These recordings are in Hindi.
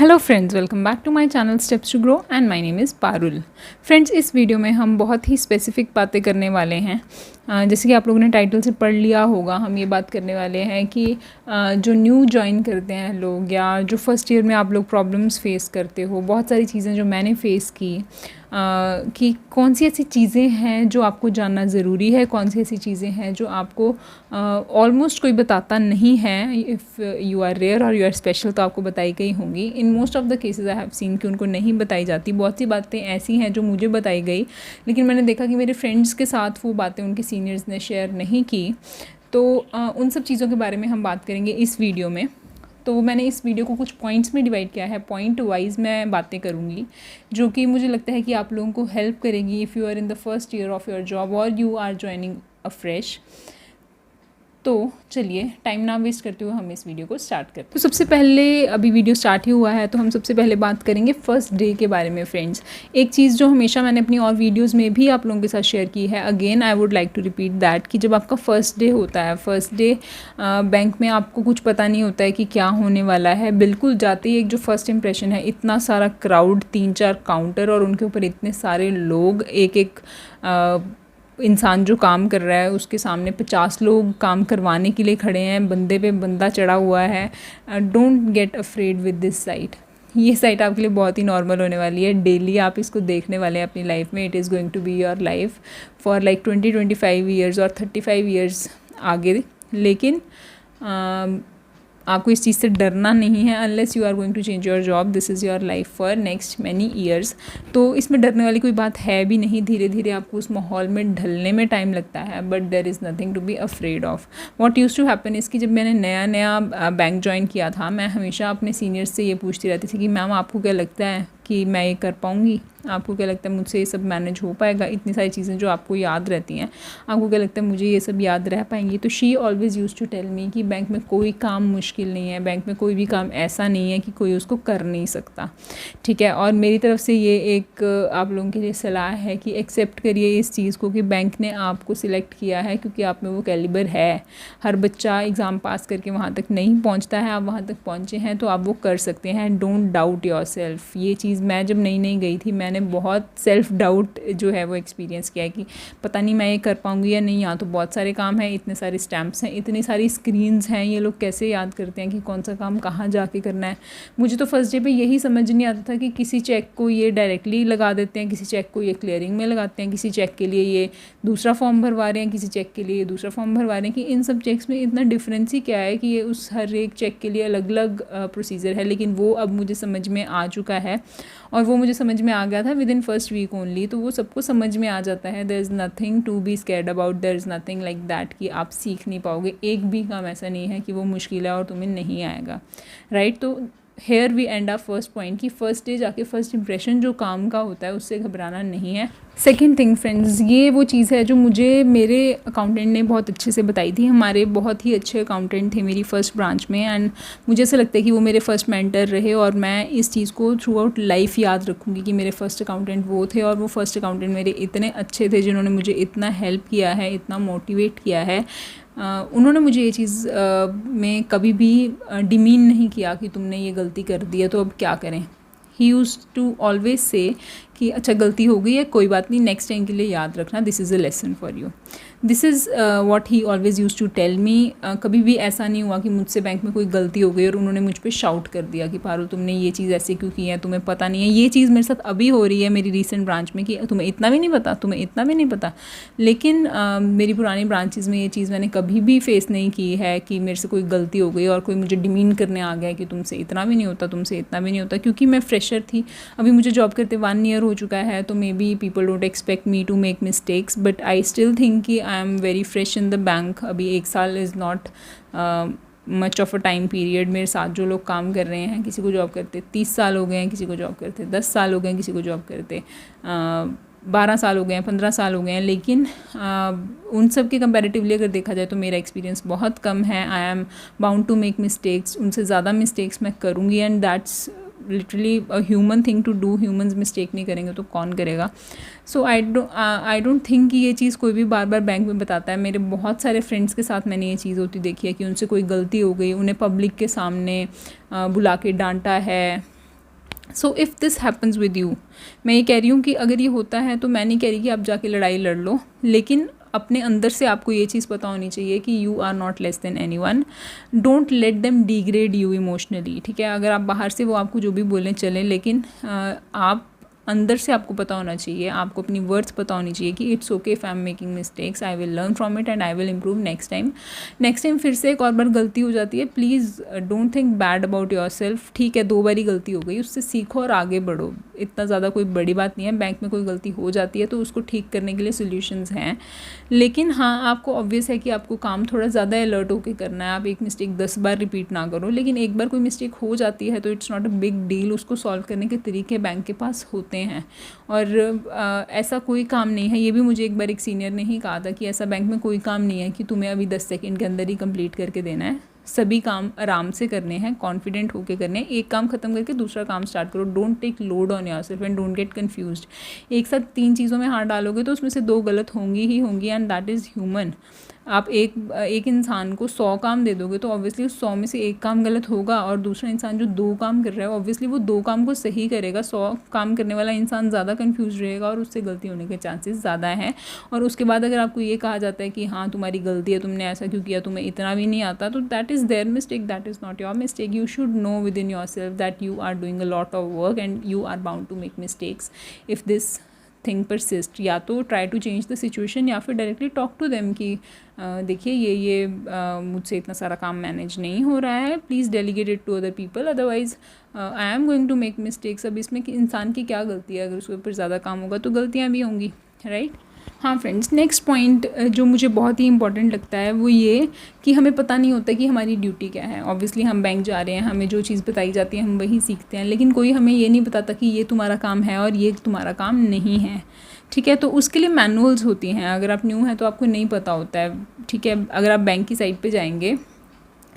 Hello friends, welcome back to my channel steps to grow and my name is Parul. Friends, इस वीडियो में हम बहुत ही स्पेसिफिक बातें करने वाले हैं। जैसे कि आप लोगों ने टाइटल से पढ़ लिया होगा, हम ये बात करने वाले हैं कि जो न्यू ज्वाइन करते हैं लोग या जो फर्स्ट ईयर में आप लोग प्रॉब्लम्स फेस करते हो, बहुत सारी चीज़ें जो मैंने फ़ेस की, कि कौन सी ऐसी चीज़ें हैं जो आपको जानना ज़रूरी है, कौन सी ऐसी चीज़ें हैं जो आपको ऑलमोस्ट कोई बताता नहीं है। इफ़ यू आर रेयर और यू आर स्पेशल तो आपको बताई गई होंगी। In most of the cases I have seen कि उनको नहीं बताई जाती। बहुत सी बातें ऐसी हैं जो मुझे बताई गई, लेकिन मैंने देखा कि मेरे फ्रेंड्स के साथ वो बातें उनके सीनियर्स ने शेयर नहीं की। तो उन सब चीज़ों के बारे में हम बात करेंगे इस वीडियो में। तो मैंने इस वीडियो को कुछ पॉइंट्स में डिवाइड किया है, पॉइंट वाइज मैं बातें करूँगी जो कि मुझे लगता है कि आप लोगों को हेल्प करेगी if you are in the first year of your job और you are joining a fresh. तो चलिए टाइम ना वेस्ट करते हुए हम इस वीडियो को स्टार्ट करते हैं। तो सबसे पहले, अभी वीडियो स्टार्ट ही हुआ है तो हम सबसे पहले बात करेंगे फ़र्स्ट डे के बारे में। फ्रेंड्स, एक चीज़ जो हमेशा मैंने अपनी और वीडियोस में भी आप लोगों के साथ शेयर की है, again I would like to repeat that, कि जब आपका फ़र्स्ट डे होता है, फ़र्स्ट डे बैंक में आपको कुछ पता नहीं होता है कि क्या होने वाला है। बिल्कुल जाते ही एक जो फर्स्ट इंप्रेशन है, इतना सारा क्राउड, 3-4 काउंटर और उनके ऊपर इतने सारे लोग, एक इंसान जो काम कर रहा है उसके सामने 50 लोग काम करवाने के लिए खड़े हैं, बंदे पे बंदा चढ़ा हुआ है। Don't get afraid with this site. ये साइट आपके लिए बहुत ही नॉर्मल होने वाली है। डेली आप इसको देखने वाले हैं अपनी लाइफ में। It is going to be your life for like 20-25 years और 35 ईयर्स आगे। लेकिन आपको इस चीज़ से डरना नहीं है। Unless you are going to change your job, this is your life for next many years. तो इसमें डरने वाली कोई बात है भी नहीं। धीरे धीरे आपको उस माहौल में ढलने में टाइम लगता है, but there is nothing to be afraid of. What used to happen is कि जब मैंने नया बैंक ज्वाइन किया था, मैं हमेशा अपने सीनियर्स से ये पूछती रहती थी कि मैम आपको क्या लगता है कि मैं ये कर पाऊँगी, आपको क्या लगता है मुझसे ये सब मैनेज हो पाएगा। इतनी सारी चीज़ें जो आपको याद रहती हैं, आपको क्या लगता है मुझे ये सब याद रह पाएंगी। तो she always use to tell me कि बैंक में कोई काम मुश्किल नहीं है, बैंक में कोई भी काम ऐसा नहीं है कि कोई उसको कर नहीं सकता, ठीक है। और मेरी तरफ से ये एक आप लोगों के लिए सलाह है कि एक्सेप्ट करिए इस चीज़ को कि बैंक ने आपको सिलेक्ट किया है क्योंकि आप में वो कैलिबर है। हर बच्चा एग्ज़ाम पास करके वहाँ तक नहीं पहुँचता है, आप वहाँ तक पहुँचे हैं तो आप वो कर सकते हैं। Don't doubt your self. ये चीज़ मैं जब नई गई थी, मैंने बहुत सेल्फ डाउट जो है वो एक्सपीरियंस किया है कि पता नहीं मैं ये कर पाऊँगी या नहीं। यहाँ तो बहुत सारे काम हैं, इतने सारे स्टैम्प्स हैं, इतनी सारी स्क्रीन्स हैं, ये लोग कैसे याद करते हैं कि कौन सा काम कहाँ जाके करना है। मुझे तो फर्स्ट डे पे यही समझ नहीं आता था कि किसी चेक को ये डायरेक्टली लगा देते हैं, किसी चेक को ये क्लियरिंग में लगाते हैं, किसी चेक के लिए ये दूसरा फॉर्म भरवा रहे हैं, किसी चेक के लिए ये दूसरा फॉर्म भरवा रहे हैं, कि इन सब चेक्स में इतना डिफरेंस ही क्या है कि ये उस हर एक चेक के लिए अलग अलग प्रोसीजर है। लेकिन वो अब मुझे समझ में आ चुका है और वो मुझे समझ में आ गया था within first week only. तो वो सबको समझ में आ जाता है। There is nothing to be scared about, there is nothing like that कि आप सीख नहीं पाओगे। एक भी काम ऐसा नहीं है कि वो मुश्किल है और तुम्हें नहीं आएगा, राइट। तो हेयर वी एंड आ फर्स्ट पॉइंट कि फर्स्ट डे जाके फर्स्ट इंप्रेशन जो काम का होता है उससे घबराना नहीं है। सेकेंड थिंग फ्रेंड्स, ये वो चीज़ है जो मुझे मेरे अकाउंटेंट ने बहुत अच्छे से बताई थी। हमारे बहुत ही अच्छे अकाउंटेंट थे मेरी फ़र्स्ट ब्रांच में, एंड मुझे ऐसा लगता है कि वो मेरे फर्स्ट मेंटर रहे और मैं इस चीज़ को थ्रू आउट लाइफ याद रखूँगी कि मेरे फर्स्ट अकाउंटेंट वो थे। और वो फर्स्ट अकाउंटेंट मेरे इतने अच्छे थे जिन्होंने मुझे इतना हेल्प किया है, इतना मोटिवेट किया है। उन्होंने मुझे ये चीज़ में कभी भी डिमीन नहीं किया कि तुमने ये गलती कर दी है तो अब क्या करें। ही यूज़ टू ऑलवेज से कि अच्छा गलती हो गई है, कोई बात नहीं, नेक्स्ट टाइम के लिए याद रखना, this is a lesson for you. This is what he always use to tell me. कभी भी ऐसा नहीं हुआ कि मुझसे बैंक में कोई गलती हो गई और उन्होंने मुझ पे शाउट कर दिया कि पारुल तुमने ये चीज़ ऐसे क्यों की है, तुम्हें पता नहीं है। ये चीज़ मेरे साथ अभी हो रही है मेरी रीसेंट ब्रांच में कि तुम्हें इतना भी नहीं पता, तुम्हें इतना भी नहीं पता। लेकिन मेरी पुरानी ब्रांचेज़ में ये चीज़ मैंने कभी भी फेस नहीं की है कि मेरे से कोई गलती हो गई और कोई मुझे डिमीन करने आ गया कि तुमसे इतना भी नहीं होता, तुमसे इतना भी नहीं होता। क्योंकि मैं फ्रेशर थी, अभी मुझे जॉब करते 1 ईयर हो चुका है, तो maybe people don't expect me to make mistakes, but I still think कि I am very fresh in the bank. अभी 1 साल is not much of a time period. मेरे साथ जो लोग काम कर रहे हैं, किसी को जॉब करते 30 साल हो गए हैं, किसी को जॉब करते 10 साल हो गए हैं, किसी को जॉब करते 12 साल हो गए हैं, 15 साल हो गए हैं। लेकिन उन सब के कंपैरेटिवली अगर देखा जाए तो मेरा एक्सपीरियंस बहुत कम है। I am bound to make mistakes, उनसे ज़्यादा मिस्टेक्स मैं करूँगी, and that's literally a human thing to do. Humans mistake नहीं करेंगे तो कौन करेगा। सो आई डोंट थिंक कि ये चीज़ कोई भी बार बार बैंक में बताता है। मेरे बहुत सारे फ्रेंड्स के साथ मैंने ये चीज़ होती देखी है कि उनसे कोई गलती हो गई, उन्हें पब्लिक के सामने बुला के डांटा है, so if this happens with you, मैं ये कह रही हूँ कि अगर ये होता है तो मैं नहीं कह रही कि आप जाके लड़ाई लड़ लो, लेकिन अपने अंदर से आपको ये चीज़ पता होनी चाहिए कि you are not less than anyone. Don't let them degrade you emotionally, ठीक है। अगर आप बाहर से वो आपको जो भी बोलने चलें, लेकिन आप अंदर से आपको पता होना चाहिए, आपको अपनी वर्थ पता होनी चाहिए कि it's okay if I am making mistakes, I will learn from it and I will improve next time. Next time फिर से एक और बार गलती हो जाती है, please don't think bad about your self. ठीक है, 2 बारी गलती हो गई, उससे सीखो और आगे बढ़ो, इतना ज़्यादा कोई बड़ी बात नहीं है। बैंक में कोई गलती हो जाती है तो उसको ठीक करने के लिए सोल्यूशंस हैं, लेकिन हाँ, आपको ऑब्वियस है कि आपको काम थोड़ा ज़्यादा अलर्ट होकर करना है। आप एक मिस्टेक 10 बार रिपीट ना करो, लेकिन एक बार कोई मिस्टेक हो जाती है तो it's not a big deal, उसको सॉल्व करने के तरीके बैंक के पास होते हैं। और ऐसा कोई काम नहीं है, ये भी मुझे एक बार एक सीनियर ने ही कहा था कि ऐसा बैंक में कोई काम नहीं है कि तुम्हें अभी 10 सेकंड के अंदर ही कंप्लीट करके देना है। सभी काम आराम से करने हैं, कॉन्फिडेंट होके करने हैं, एक काम खत्म करके दूसरा काम स्टार्ट करो। Don't take load on yourself and don't get confused. एक साथ 3 चीज़ों में हाथ डालोगे तो उसमें से 2 गलत होंगी ही होंगी, एंड दैट इज़ ह्यूमन। आप एक इंसान को 100 काम दे दोगे तो ऑब्वियसली उस 100 में से एक काम गलत होगा, और दूसरा इंसान जो 2 काम कर रहा है ऑब्वियसली वो 2 काम को सही करेगा। 100 काम करने वाला इंसान ज़्यादा कंफ्यूज रहेगा और उससे गलती होने के चांसेस ज़्यादा हैं। और उसके बाद अगर आपको ये कहा जाता है कि हाँ तुम्हारी गलती है, तुमने ऐसा क्यों किया, तुम्हें इतना भी नहीं आता, तो that is their mistake, that is not your mistake. You should know within yourself that you are doing a lot of work and you are bound to make mistakes if this thing persist. या तो try to change the situation या फिर डायरेक्टली टॉक टू देम कि देखिए ये मुझसे इतना सारा काम मैनेज नहीं हो रहा है, please delegate it to other people, otherwise I am going to make mistakes. अब इसमें कि इंसान की क्या गलती है, अगर उसके ऊपर ज़्यादा काम होगा तो गलतियाँ भी होंगी, राइट। हाँ फ्रेंड्स, नेक्स्ट पॉइंट जो मुझे बहुत ही इंपॉर्टेंट लगता है वो ये कि हमें पता नहीं होता कि हमारी ड्यूटी क्या है। ऑब्वियसली हम बैंक जा रहे हैं, हमें जो चीज़ बताई जाती है हम वही सीखते हैं, लेकिन कोई हमें ये नहीं बताता कि ये तुम्हारा काम है और ये तुम्हारा काम नहीं है, ठीक है। तो उसके लिए मैनुअल्स होती हैं, अगर आप न्यू हैं तो आपको नहीं पता होता है, ठीक है। अगर आप बैंक की साइट पे जाएंगे,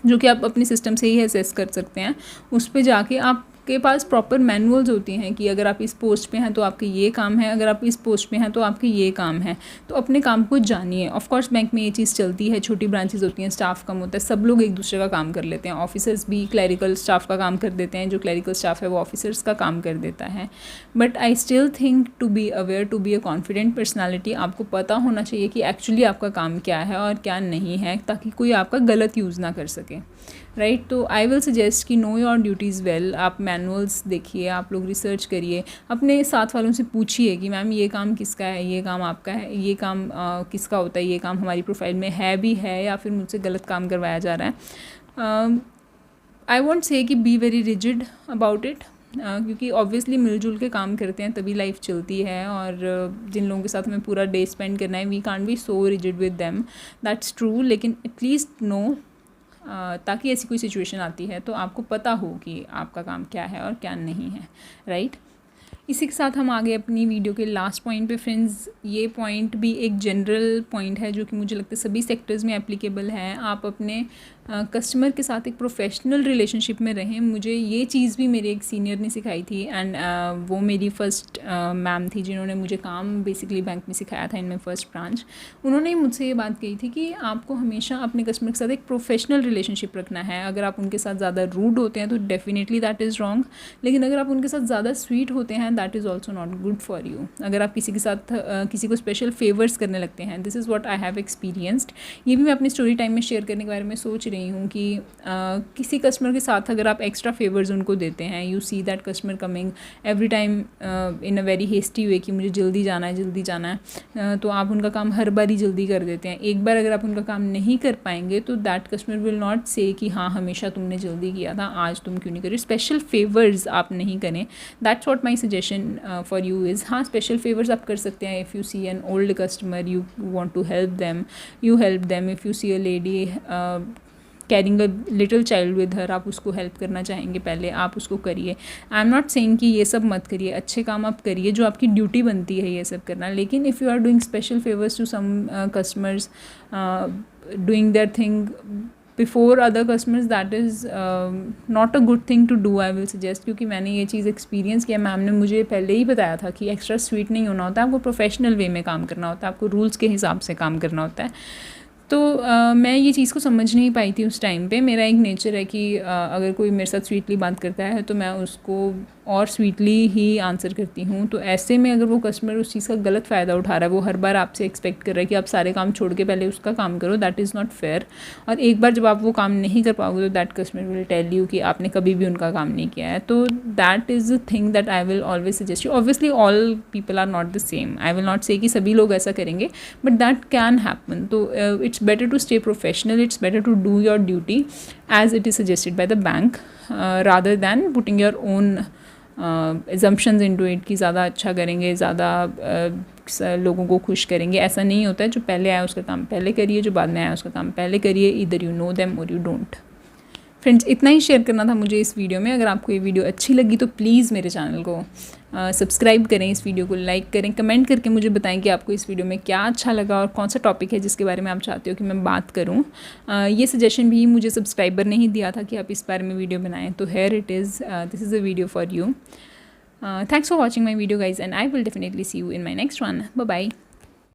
जो कि आप अपने सिस्टम से ही असेस कर सकते हैं, उस पे जाके आपके पास प्रॉपर मैनुअल्स होती हैं कि अगर आप इस पोस्ट पे हैं तो आपके ये काम है, अगर आप इस पोस्ट पे हैं तो आपके ये काम है। तो अपने काम को जानिए। ऑफ कोर्स बैंक में ये चीज़ चलती है, छोटी ब्रांचेस होती हैं, स्टाफ कम होता है, सब लोग एक दूसरे का काम कर लेते हैं। ऑफिसर्स भी क्लैरिकल स्टाफ का काम कर देते हैं, जो क्लैरिकल स्टाफ है वो ऑफिसर्स का काम कर देता है। But I still think to be aware, to be a confident personality, आपको पता होना चाहिए कि एक्चुअली आपका काम क्या है और क्या नहीं है, ताकि कोई आपका गलत यूज़ ना कर सके, राइट। तो आई विल सजेस्ट कि नो योर ड्यूटीज़ वेल। आप मैनुअल्स देखिए, आप लोग रिसर्च करिए, अपने साथ वालों से पूछिए कि मैम ये काम किसका है, ये काम आपका है, ये काम किसका होता है, ये काम हमारी प्रोफाइल में है भी है या फिर मुझसे गलत काम करवाया जा रहा है। आई वॉन्ट से कि be very rigid about it, क्योंकि ऑब्वियसली मिलजुल के काम करते हैं तभी लाइफ चलती है, और जिन लोगों के साथ हमें पूरा डे स्पेंड करना है, we can't be so rigid with them, that's true. लेकिन एटलीस्ट नो, ताकि ऐसी कोई सिचुएशन आती है तो आपको पता हो कि आपका काम क्या है और क्या नहीं है, राइट। इसी के साथ हम आगे अपनी वीडियो के लास्ट पॉइंट पे फ्रेंड्स। ये पॉइंट भी एक जनरल पॉइंट है जो कि मुझे लगता है सभी सेक्टर्स में एप्लीकेबल है। आप अपने कस्टमर के साथ एक प्रोफेशनल रिलेशनशिप में रहें। मुझे ये चीज़ भी मेरे एक सीनियर ने सिखाई थी, एंड वो मेरी फ़र्स्ट मैम थी जिन्होंने मुझे काम बेसिकली बैंक में सिखाया था इन माई फर्स्ट ब्रांच। उन्होंने मुझसे ये बात कही थी कि आपको हमेशा अपने कस्टमर के साथ एक प्रोफेशनल रिलेशनशिप रखना है। अगर आप उनके साथ ज़्यादा रूड होते हैं तो डेफिनेटली दैट इज़ रॉन्ग, लेकिन अगर आप उनके साथ ज़्यादा स्वीट होते हैं that is also not good for you. अगर आप किसी के साथ किसी को स्पेशल फेवर्स करने लगते हैं, this is what I have experienced. ये भी मैं अपनी स्टोरी टाइम में शेयर करने के बारे में सोच रही हूँ कि किसी कस्टमर के साथ अगर आप एक्स्ट्रा फेवर्स उनको देते हैं, you see that customer coming every time in a very hasty way कि मुझे जल्दी जाना है जल्दी जाना है, तो आप उनका काम हर बार ही जल्दी कर देते हैं। एक बार अगर आप उनका काम नहीं कर पाएंगे तो that customer will not say कि हाँ हमेशा तुमने जल्दी किया था, आज तुम क्यों नहीं करी। स्पेशल फेवर्स आप नहीं करें, that's what my suggestion for you is. हाँ, स्पेशल फेवर्स आप कर सकते हैं। If you see an old customer, you want to help them, you help them. If you see a lady carrying a little child with her, आप उसको हेल्प करना चाहेंगे, पहले आप उसको करिए। आई एम नॉट सेइंग कि ये सब मत करिए, अच्छे काम आप करिए, जो आपकी ड्यूटी बनती है ये सब करना। लेकिन if you are doing special favours to some customers, doing their thing before other customers, that is not a good thing to do, I will suggest. क्योंकि मैंने ये चीज़ एक्सपीरियंस किया, मैम ने मुझे पहले ही बताया था कि एक्स्ट्रा स्वीट नहीं होना होता, आपको प्रोफेशनल वे में काम करना होता है, आपको रूल्स के हिसाब से काम करना होता है। तो मैं ये चीज़ को समझ नहीं पाई थी उस टाइम पे। मेरा एक नेचर है कि अगर कोई मेरे साथ स्वीटली बात करता है तो मैं उसको और स्वीटली ही आंसर करती हूँ। तो ऐसे में अगर वो कस्टमर उस चीज़ का गलत फ़ायदा उठा रहा है, वो हर बार आपसे एक्सपेक्ट कर रहा है कि आप सारे काम छोड़ के पहले उसका काम करो, दैट इज़ नॉट फेयर। और एक बार जब आप वो काम नहीं कर पाओगे तो that customer will tell you कि आपने कभी भी उनका काम नहीं किया है। तो that is the thing that I will always suggest you. Obviously all people are not the same, I will not say कि सभी लोग ऐसा करेंगे, बट दैट कैन हैपन। तो it's better to stay professional, it's better to do your duty as it is suggested by the bank rather than putting your own assumptions into it कि ज़्यादा अच्छा करेंगे, ज़्यादा लोगों को खुश करेंगे। ऐसा नहीं होता है। जो पहले आया उसका काम पहले करिए, जो बाद में आया उसका काम पहले करिए। ईदर यू नो देम और यू डोंट। फ्रेंड्स, इतना ही शेयर करना था मुझे इस वीडियो में। अगर आपको ये वीडियो अच्छी लगी तो प्लीज़ मेरे चैनल को सब्सक्राइब करें, इस वीडियो को लाइक करें, कमेंट करके मुझे बताएं कि आपको इस वीडियो में क्या अच्छा लगा और कौन सा टॉपिक है जिसके बारे में आप चाहते हो कि मैं बात करूं। ये सजेशन भी मुझे सब्सक्राइबर ने ही दिया था कि आप इस बारे में वीडियो बनाएं। तो here it is, this is a video for you. Thanks for watching my video guys, and I will definitely see you in my next one. Bye bye.